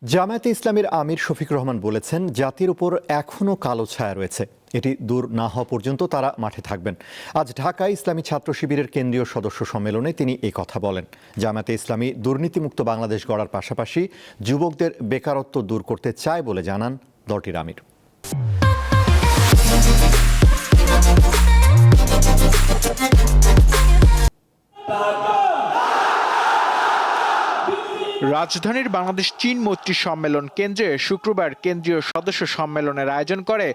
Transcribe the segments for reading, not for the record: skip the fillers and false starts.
জামায়াতে ইসলামীর আমির শফিক রহমান বলেছেন, জাতির উপর এখনও কালো ছায়া রয়েছে। এটি দূর না হওয়া পর্যন্ত তারা মাঠে থাকবেন। আজ ঢাকায় ইসলামী ছাত্র শিবিরের কেন্দ্রীয় সদস্য সম্মেলনে তিনি এই কথা বলেন। জামায়াতে ইসলামী দুর্নীতিমুক্ত বাংলাদেশ গড়ার পাশাপাশি যুবকদের বেকারত্ব দূর করতে চায় বলে জানান দলটির আমির। রাজধানীর বাংলাদেশ চীন মৈত্রী সম্মেলন কেন্দ্রে শুক্রবার কেন্দ্রীয় সদস্য সম্মেলনের আয়োজন করে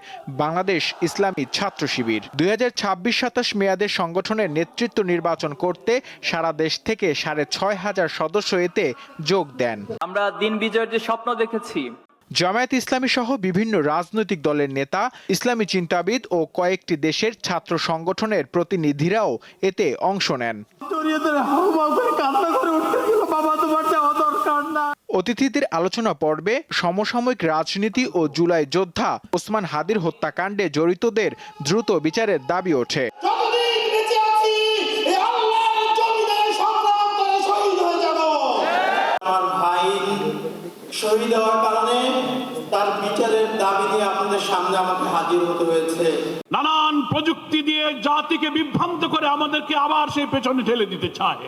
বাংলাদেশ ইসলামী ছাত্র শিবির। 2026-27 মেয়াদে সংগঠনের নেতৃত্ব নির্বাচন করতে সারা দেশ থেকে 6,500 সদস্য এতে যোগ দেন। আমরা দিন বিজয়ের যে স্বপ্ন দেখেছি। জামায়াত ইসলামী সহ বিভিন্ন রাজনৈতিক দলের নেতা, ইসলামী চিন্তাবিদ ও কয়েকটি দেশের ছাত্র সংগঠনের প্রতিনিধিরাও এতে অংশ নেন। অতিথিদের আলোচনা পর্বে সমসাময়িক রাজনীতি ও জুলাই যোদ্ধা ওসমান হাদির হত্যাকাণ্ডে জড়িতদের দ্রুত বিচারের দাবি ওঠে। শহীদ হওয়ার কারণে তার বিচারের দাবি নিয়ে আপনাদের সামনে আমাকে হাজির হতে হয়েছে। নানান প্রযুক্তি দিয়ে জাতিকে বিভ্রান্ত করে আমাদেরকে আবার সেই পেছনে ঠেলে দিতে চায়,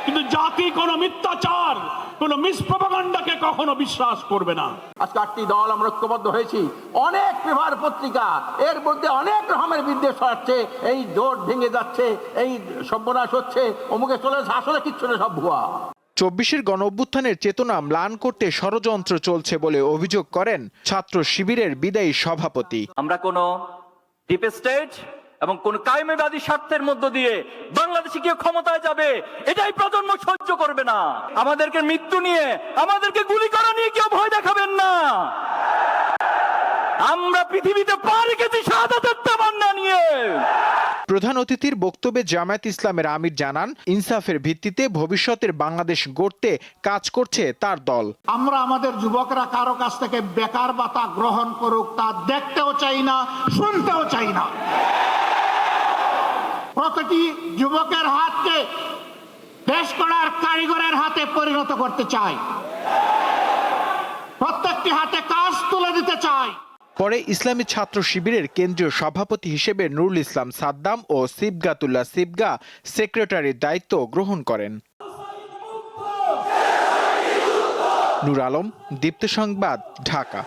কিন্তু জাতি কোনো মিথ্যাচার, কোনো মিসপ্রপাগান্ডাকে কখনো বিশ্বাস করবে না। আজকে 8টি দল আমরা ঐক্যবদ্ধ হয়েছি। অনেক পেপার পত্রিকা এর মধ্যে অনেক রকমের বিদ্বেষ ছড়াচ্ছে, এই জোট ভেঙে যাচ্ছে, এই সর্বনাশ হচ্ছে, অমুকে চলে যাচ্ছে, আসলে কিচ্ছু না, সব ভুয়া। 24-এর গণঅভ্যুত্থানের চেতনা ম্লান করতে ষড়যন্ত্র চলছে বলে অভিযোগ করেন ছাত্র শিবিরের বিদায়ী সভাপতি। আমরা কোনো ডিপ স্টেট এবং কোন কায়েমবাদী স্বার্থের মধ্য দিয়ে বাংলাদেশে কেউ ক্ষমতায় যাবে, এটাই প্রজন্ম সহ্য করবে না। আমাদেরকে মৃত্যু নিয়ে, আমাদেরকে গুলি করা নিয়ে কেউ ভয় দেখাবেন না। আমরা পৃথিবীতে পা রেখেছি শাহাদাতের তামান্না নিয়ে। প্রধান অতিথির বক্তব্যে জামায়াত ইসলামের আমির জানান, ইনসাফের ভিত্তিতে ভবিষ্যতের বাংলাদেশ গড়তে কাজ করছে তার দল। আমরা আমাদের যুবকরা কারো কাছ থেকে বেকার ভাতা গ্রহণ করুক তা দেখতেও চাই না, শুনতেও চাই না। প্রতিটি যুবকের হাতকে দেশ গড়ার কারিগরের হাতে পরিণত করতে চাই। প্রত্যেকটি হাতে কাজ তুলে দিতে চাই। পরে ইসলামী ছাত্র শিবিরের কেন্দ্রীয় সভাপতি হিসেবে নুরুল ইসলাম সাদ্দাম ও সিবগাতুল্লাহ সিবগা সেক্রেটারির দায়িত্ব গ্রহণ করেন। নূর আলম, দীপ্ত সংবাদ, ঢাকা।